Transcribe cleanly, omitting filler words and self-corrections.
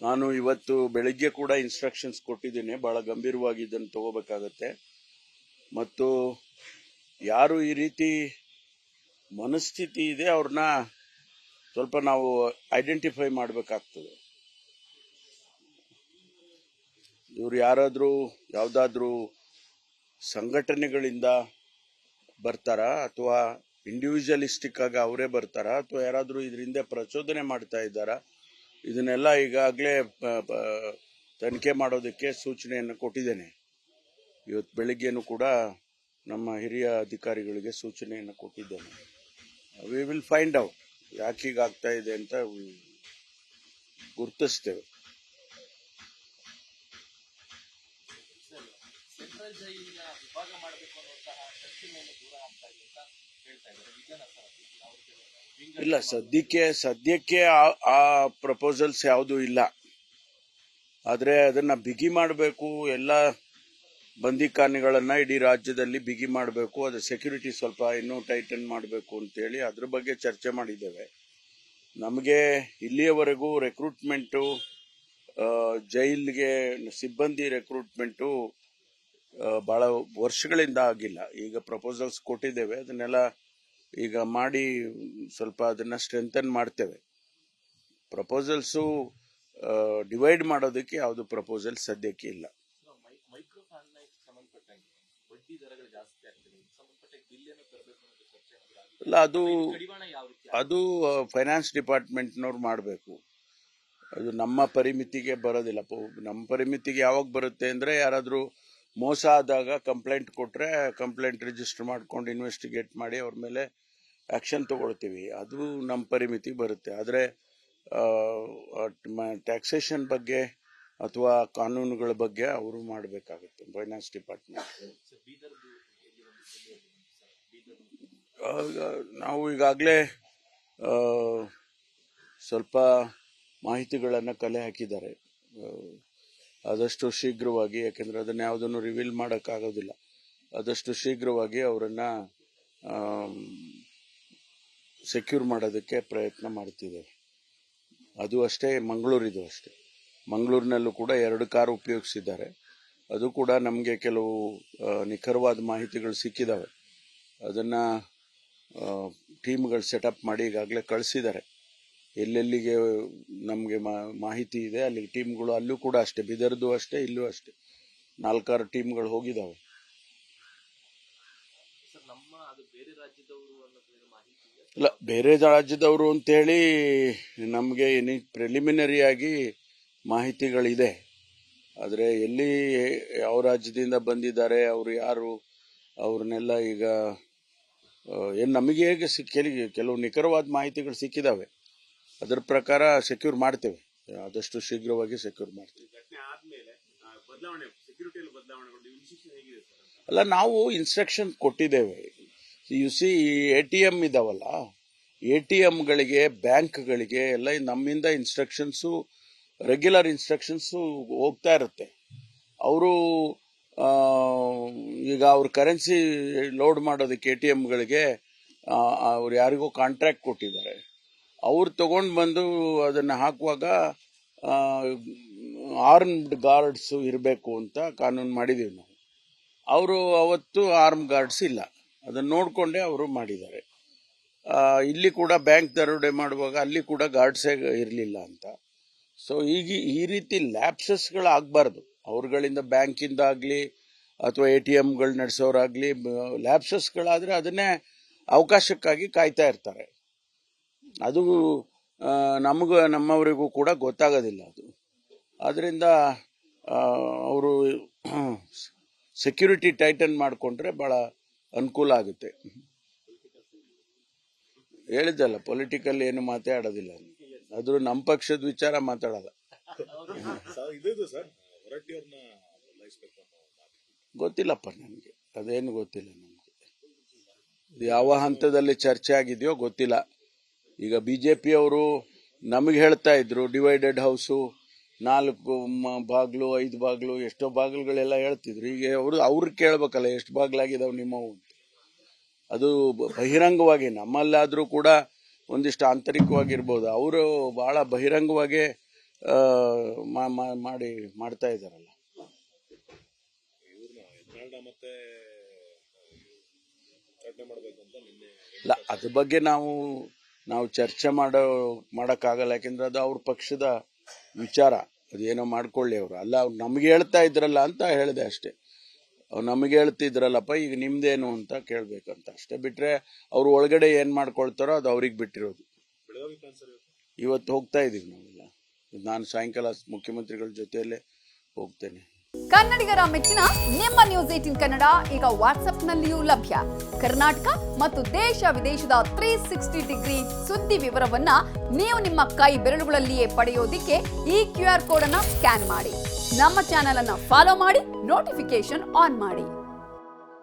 ನಾನು ಇವತ್ತು ಬೆಳಿಗ್ಗೆ ಕೂಡ ಇನ್ಸ್ಟ್ರಕ್ಷನ್ಸ್ ಕೊಟ್ಟಿದ್ದೀನಿ. ಬಹಳ ಗಂಭೀರವಾಗಿ ಇದನ್ನು ತಗೋಬೇಕಾಗತ್ತೆ. ಮತ್ತು ಯಾರು ಈ ರೀತಿ ಮನಸ್ಥಿತಿ ಇದೆ ಅವ್ರನ್ನ ಸ್ವಲ್ಪ ನಾವು ಐಡೆಂಟಿಫೈ ಮಾಡಬೇಕಾಗ್ತದೆ. ಇವ್ರು ಯಾರಾದರೂ ಯಾವುದಾದ್ರೂ ಸಂಘಟನೆಗಳಿಂದ ಬರ್ತಾರಾ ಅಥವಾ ಇಂಡಿವಿಜುವಲಿಸ್ಟಿಕ್ ಆಗಿ ಅವರೇ ಬರ್ತಾರಾ ಅಥವಾ ಯಾರಾದರೂ ಇದರಿಂದ ಪ್ರಚೋದನೆ ಮಾಡ್ತಾ ಇದ್ದಾರಾ? ಇದನ್ನೆಲ್ಲ ಈಗಾಗಲೇ ತನಿಖೆ ಮಾಡೋದಕ್ಕೆ ಸೂಚನೆಯನ್ನು ಕೊಟ್ಟಿದ್ದೇನೆ. ಇವತ್ತು ಬೆಳಿಗ್ಗೆನೂ ಕೂಡ ನಮ್ಮ ಹಿರಿಯ ಅಧಿಕಾರಿಗಳಿಗೆ ಸೂಚನೆಯನ್ನು ಕೊಟ್ಟಿದ್ದೇನೆ. ವಿ ವಿಲ್ ಫೈಂಡ್ ಔಟ್ ಯಾಕೆ ಹೀಗಾಗ್ತಾ ಇದೆ ಅಂತ ಗುರುತಿಸ್ತೇವೆ. ಇಲ್ಲ, ಸದ್ಯಕ್ಕೆ ಆ ಪ್ರಪೋಸಲ್ಸ್ ಯಾವುದೂ ಇಲ್ಲ. ಆದರೆ ಅದನ್ನ ಬಿಗಿ ಮಾಡಬೇಕು, ಎಲ್ಲ ಬಂದಿಖಾನೆಗಳನ್ನ ಇಡೀ ರಾಜ್ಯದಲ್ಲಿ ಬಿಗಿ ಮಾಡಬೇಕು, ಅದು ಸೆಕ್ಯೂರಿಟಿ ಸ್ವಲ್ಪ ಇನ್ನೂ ಟೈಟನ್ ಮಾಡಬೇಕು ಅಂತೇಳಿ ಅದ್ರ ಬಗ್ಗೆ ಚರ್ಚೆ ಮಾಡಿದ್ದೇವೆ. ನಮಗೆ ಇಲ್ಲಿಯವರೆಗೂ ರೆಕ್ರೂಟ್ಮೆಂಟು, ಜೈಲ್ಗೆ ಸಿಬ್ಬಂದಿ ರೆಕ್ರೂಟ್ಮೆಂಟು ಬಹಳ ವರ್ಷಗಳಿಂದ ಆಗಿಲ್ಲ. ಈಗ ಪ್ರಪೋಸಲ್ಸ್ ಕೊಟ್ಟಿದ್ದೇವೆ, ಅದನ್ನೆಲ್ಲ ಈಗ ಮಾಡಿ ಸ್ವಲ್ಪ ಅದನ್ನ ಸ್ಟ್ರೆಂಥನ್ ಮಾಡ್ತೇವೆ. ಪ್ರಪೋಸಲ್ಸು ಡಿವೈಡ್ ಮಾಡೋದಕ್ಕೆ ಯಾವುದು ಪ್ರಪೋಸಲ್ ಸದ್ಯಕ್ಕೆ ಇಲ್ಲ. ಇಲ್ಲ, ಅದು ಫೈನಾನ್ಸ್ ಡಿಪಾರ್ಟ್ಮೆಂಟ್ನವ್ರು ಮಾಡಬೇಕು. ಅದು ನಮ್ಮ ಪರಿಮಿತಿಗೆ ಬರೋದಿಲ್ಲ. ನಮ್ಮ ಪರಿಮಿತಿಗೆ ಯಾವಾಗ ಬರುತ್ತೆ ಅಂದ್ರೆ, ಯಾರಾದರೂ ಮೋಸ ಆದಾಗ ಕಂಪ್ಲೇಂಟ್ ಕೊಟ್ರೆ ಕಂಪ್ಲೇಂಟ್ ರಿಜಿಸ್ಟರ್ ಮಾಡ್ಕೊಂಡು ಇನ್ವೆಸ್ಟಿಗೇಟ್ ಮಾಡಿ ಅವ್ರ ಮೇಲೆ ಆಕ್ಷನ್ ತಗೊಳ್ತೀವಿ. ಅದು ನಮ್ಮ ಪರಿಮಿತಿಗೆ ಬರುತ್ತೆ. ಆದರೆ ಟ್ಯಾಕ್ಸೇಷನ್ ಬಗ್ಗೆ ಅಥವಾ ಕಾನೂನುಗಳ ಬಗ್ಗೆ ಅವರು ಮಾಡಬೇಕಾಗುತ್ತೆ ಫೈನಾನ್ಸ್ ಡಿಪಾರ್ಟ್ಮೆಂಟ್. ನಾವು ಈಗಾಗಲೇ ಸ್ವಲ್ಪ ಮಾಹಿತಿಗಳನ್ನು ಕಲೆ ಹಾಕಿದ್ದಾರೆ. ಆದಷ್ಟು ಶೀಘ್ರವಾಗಿ, ಯಾಕೆಂದರೆ ಅದನ್ನು ಯಾವುದನ್ನು ರಿವೀಲ್ ಮಾಡೋಕ್ಕಾಗೋದಿಲ್ಲ, ಆದಷ್ಟು ಶೀಘ್ರವಾಗಿ ಅವರನ್ನು ಸೆಕ್ಯೂರ್ ಮಾಡೋದಕ್ಕೆ ಪ್ರಯತ್ನ ಮಾಡ್ತಿದ್ದೇವೆ. ಅದು ಅಷ್ಟೇ, ಮಂಗಳೂರಿದು ಅಷ್ಟೇ. ಮಂಗಳೂರಿನಲ್ಲೂ ಕೂಡ 2 ಕಾರು ಉಪಯೋಗಿಸಿದ್ದಾರೆ. ಅದು ಕೂಡ ನಮಗೆ ಕೆಲವು ನಿಖರವಾದ ಮಾಹಿತಿಗಳು ಸಿಕ್ಕಿದ್ದಾವೆ. ಅದನ್ನು ಟೀಮ್ಗಳು ಸೆಟಪ್ ಮಾಡಿ ಈಗಾಗಲೇ ಕಳಿಸಿದ್ದಾರೆ. ಎಲ್ಲೆಲ್ಲಿಗೆ ನಮಗೆ ಮಾಹಿತಿ ಇದೆ ಅಲ್ಲಿ ಟೀಮ್ಗಳು, ಅಲ್ಲೂ ಕೂಡ ಅಷ್ಟೇ, ಬಿದರ್ದು ಅಷ್ಟೇ, ಇಲ್ಲೂ ಅಷ್ಟೇ 4-6 ಟೀಮ್ಗಳು ಹೋಗಿದ್ದಾವೆ. ಇಲ್ಲ, ಬೇರೆ ರಾಜ್ಯದವರು ಅಂತೇಳಿ ನಮಗೆ ಪ್ರಿಲಿಮಿನರಿ ಆಗಿ ಮಾಹಿತಿಗಳಿದೆ. ಆದರೆ ಎಲ್ಲಿ ಯಾವ ರಾಜ್ಯದಿಂದ ಬಂದಿದ್ದಾರೆ, ಅವರು ಯಾರು, ಅವ್ರನ್ನೆಲ್ಲ ಈಗ ನಮಗೆ ಹೇಗೆ ಕೆಲವು ನಿಖರವಾದ ಮಾಹಿತಿಗಳು ಸಿಕ್ಕಿದಾವೆ. ಅದರ ಪ್ರಕಾರ ಸೆಕ್ಯೂರ್ ಮಾಡ್ತೇವೆ, ಆದಷ್ಟು ಶೀಘ್ರವಾಗಿ ಸೆಕ್ಯೂರ್ ಮಾಡ್ತೇವೆ. ಅಲ್ಲ, ನಾವು ಇನ್ಸ್ಟ್ರಕ್ಷನ್ ಕೊಟ್ಟಿದ್ದೇವೆ. ಸಿ ATM ಇದಾವಲ್ಲ, ATMಗಳಿಗೆ, ಬ್ಯಾಂಕ್ಗಳಿಗೆ ಎಲ್ಲ ನಮ್ಮಿಂದ ಇನ್ಸ್ಟ್ರಕ್ಷನ್ಸು, ರೆಗ್ಯುಲರ್ ಇನ್ಸ್ಟ್ರಕ್ಷನ್ಸು ಹೋಗ್ತಾ ಇರುತ್ತೆ. ಅವರು ಈಗ ಅವ್ರ ಕರೆನ್ಸಿ ಲೋಡ್ ಮಾಡೋದಕ್ಕೆ ATMಗಳಿಗೆ ಅವ್ರು ಯಾರಿಗೋ ಕಾಂಟ್ರಾಕ್ಟ್ ಕೊಟ್ಟಿದ್ದಾರೆ. ಅವ್ರು ತಗೊಂಡು ಬಂದು ಅದನ್ನು ಹಾಕುವಾಗ ಆರ್ಮ್ಡ್ ಗಾರ್ಡ್ಸ್ ಇರಬೇಕು ಅಂತ ಕಾನೂನು ಮಾಡಿದೀವಿ ನಾವು. ಅವರು ಅವತ್ತು ಆರ್ಮ್ ಗಾರ್ಡ್ಸ್ ಇಲ್ಲ, ಅದನ್ನು ನೋಡಿಕೊಂಡೇ ಅವರು ಮಾಡಿದ್ದಾರೆ. ಇಲ್ಲಿ ಕೂಡ ಬ್ಯಾಂಕ್ ದರೋಡೆ ಮಾಡುವಾಗ ಅಲ್ಲಿ ಕೂಡ ಗಾರ್ಡ್ಸೇ ಇರಲಿಲ್ಲ ಅಂತ. ಸೊ ಈಗ ಈ ರೀತಿ ಲ್ಯಾಪ್ಸಸ್ಗಳಾಗಬಾರ್ದು. ಅವ್ರಗಳಿಂದ, ಬ್ಯಾಂಕಿಂದ ಆಗಲಿ ಅಥವಾ ATMಗಳು ನಡೆಸೋರಾಗಲಿ ಲ್ಯಾಪ್ಸಸ್ಗಳಾದರೆ ಅದನ್ನೇ ಅವಕಾಶಕ್ಕಾಗಿ ಕಾಯ್ತಾ ಇರ್ತಾರೆ. ಅದು ನಮ್ಮವರಿಗೂ ಕೂಡ ಗೊತ್ತಾಗೋದಿಲ್ಲ ಅದು. ಆದ್ದರಿಂದ ಅವರು ಸೆಕ್ಯೂರಿಟಿ ಟೈಟನ್ ಮಾಡಿಕೊಂಡ್ರೆ ಬಹಳ ಅನುಕೂಲ ಆಗುತ್ತೆ. ಹೇಳಿದ್ದಲ್ಲ, ಪೊಲಿಟಿಕಲ್ ಏನು ಮಾತಾಡೋದಿಲ್ಲ. ಆದ್ರೂ ನಮ್ಮ ಪಕ್ಷದ ವಿಚಾರ ಮಾತಾಡಲ್ಲ. ಗೊತ್ತಿಲ್ಲಪ್ಪ ನನಗೆ, ಅದೇನು ಗೊತ್ತಿಲ್ಲ ನಮಗೆ. ಯಾವ ಹಂತದಲ್ಲಿ ಚರ್ಚೆ ಆಗಿದೆಯೋ ಗೊತ್ತಿಲ್ಲ. ಈಗ BJP ಅವರು ನಮಗೆ ಹೇಳ್ತಾ ಇದ್ರು ಡಿವೈಡೆಡ್ ಹೌಸು, 4 ಬಾಗ್ಲು, 5 ಬಾಗ್ಲು, ಎಷ್ಟೋ ಬಾಗಿಲುಗಳೆಲ್ಲ ಹೇಳ್ತಿದ್ರು. ಈಗ ಅವ್ರು ಕೇಳ್ಬೇಕಲ್ಲ ಎಷ್ಟು ಬಾಗ್ಲಾಗಿದಾವೆ ನಿಮ್ಮವು ಅಂತ. ಅದು ಬಹಿರಂಗವಾಗಿ, ನಮ್ಮಲ್ಲಾದ್ರೂ ಕೂಡ ಒಂದಿಷ್ಟು ಆಂತರಿಕವಾಗಿರ್ಬೋದು, ಅವರು ಬಹಳ ಬಹಿರಂಗವಾಗಿ ಮಾಡ್ತಾ ಇದ್ದಾರಲ್ಲ. ಇಲ್ಲ, ಅದ್ರ ಬಗ್ಗೆ ನಾವು ಚರ್ಚೆ ಮಾಡೋಕ್ಕಾಗಲ್ಲ. ಯಾಕೆಂದ್ರೆ ಅದು ಅವ್ರ ಪಕ್ಷದ ವಿಚಾರ, ಅದೇನೋ ಮಾಡ್ಕೊಳ್ಳಿ ಅವರು. ಅಲ್ಲ, ಅವ್ರು ನಮ್ಗೆ ಹೇಳ್ತಾ ಇದ್ರಲ್ಲ ಅಂತ ಹೇಳಿದೆ ಅಷ್ಟೇ. ಅವ್ರು ನಮಗೆ ಹೇಳ್ತಿದ್ರಲ್ಲಪ್ಪ ಈಗ ನಿಮ್ದೇನು ಅಂತ ಕೇಳ್ಬೇಕಂತ ಅಷ್ಟೇ. ಬಿಟ್ರೆ ಅವ್ರು ಒಳಗಡೆ ಏನ್ ಮಾಡ್ಕೊಳ್ತಾರೋ ಅದು ಅವ್ರಿಗೆ ಬಿಟ್ಟಿರೋದು. ಇವತ್ತು ಹೋಗ್ತಾ ಇದೀವಿ ನಾವೆಲ್ಲ. ನಾನು ಸಾಯಂಕಾಲ ಮುಖ್ಯಮಂತ್ರಿಗಳ ಜೊತೆಯಲ್ಲೇ ಹೋಗ್ತೇನೆ. ಕನ್ನಡಿಗರ ಮೆಚ್ಚಿನ ನಿಮ್ಮ ನ್ಯೂಸ್ 18 ಕನ್ನಡ ಈಗ ವಾಟ್ಸ್ಆಪ್ನಲ್ಲಿಯೂ ಲಭ್ಯ. ಕರ್ನಾಟಕ ಮತ್ತು ದೇಶ ವಿದೇಶದ 360 ಡಿಗ್ರಿ ಸುದ್ದಿ ವಿವರವನ್ನ ನೀವು ನಿಮ್ಮ ಕೈ ಬೆರಳುಗಳಲ್ಲಿಯೇ ಪಡೆಯೋದಿಕ್ಕೆ ಈ QR ಕೋಡ್ ಅನ್ನ ಸ್ಕ್ಯಾನ್ ಮಾಡಿ. ನಮ್ಮ ಚಾನೆಲ್ ಅನ್ನ ಫಾಲೋ ಮಾಡಿ, ನೋಟಿಫಿಕೇಶನ್ ಆನ್ ಮಾಡಿ.